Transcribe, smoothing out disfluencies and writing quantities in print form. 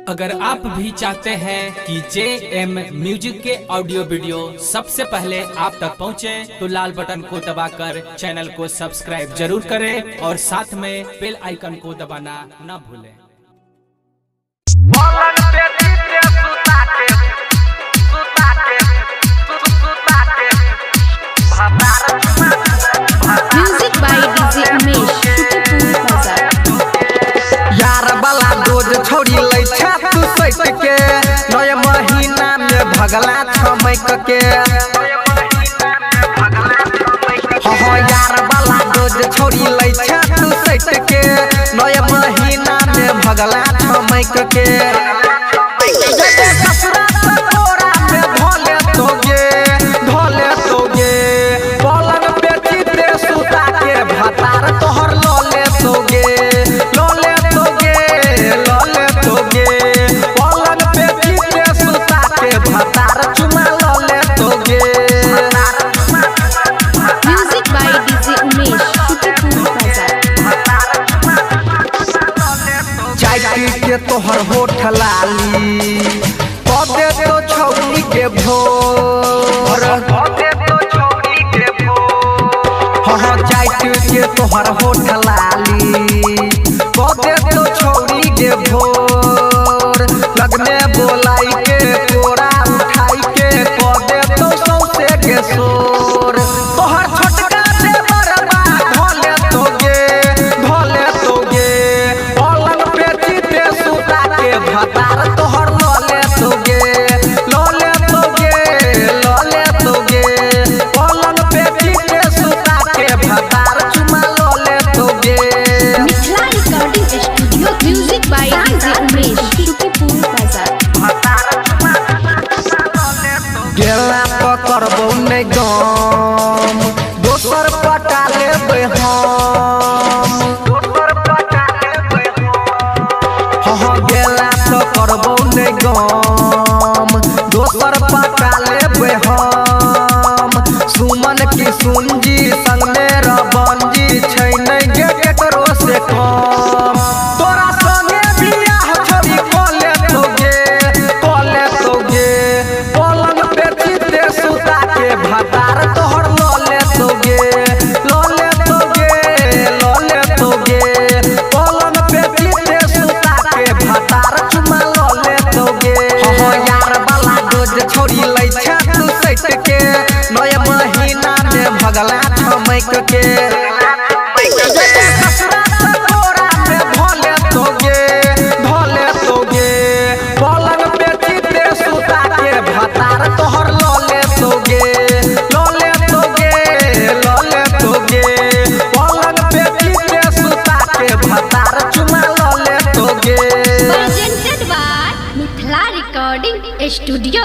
अगर आप भी चाहते हैं कि JM म्यूजिक के ऑडियो वीडियो सबसे पहले आप तक पहुंचे, तो लाल बटन को दबाकर चैनल को सब्सक्राइब जरूर करें और साथ में बेल आइकन को दबाना न भूलें। म्यूजिक बाय डीजे उमेश यार वाला रोज छोड़ी लै तू सैट के नया महीना में भगला छमैक के यार वाला रोज छोड़ी लै तू सैट के नया महीना में भगला छमैक के पलंग पे चिते सुता के भतार तोहर लले सोगे पलंग पे चिते सुता के भतार चुमा लले सोगे। म्यूजिक बाय डीजे उमेश चाय पी के तोहर होठ लाली पदे तो छौरी के भोर चाय पी के तोहर होठ लाली पदे तो छौरी के भोर लगने बोलाई के कोरा उठाई के पदे तो सौसे के सोर तोहर छोटका देवर बा धोले तोगे पलंग पे चिते सुता के भतार तोहर लले तोगे पलंग पे चिते सुता के भतार चुमा लले तोगे। Mithila recording studio music by DJ Umesh Sukhipur बाजार गेला पकड़बो नै गम दोसर पटा लेबै हम गेला पकड़बो नै गम दोसर पटा लेबै हम सुमन की सुनजी संग मेरा बंजी छै नै गे केकरो से कम तोरा संगे बियाह छोड़ी कोले तोगे पलंग पे चिते सुता के भतार तोहर लले तोगे पलंग पे चिते सुता के भतार चुमा लले तोगे। यार वाला रोज छोड़ी लै तू सैट के नया महीना में भगला छमैक के पलंग पे चिते सुता के भतार तोहर लले तोगे पलंग पे चिते सुता के भतार चुमा लले तोगे। Presented by Mithila recording studio.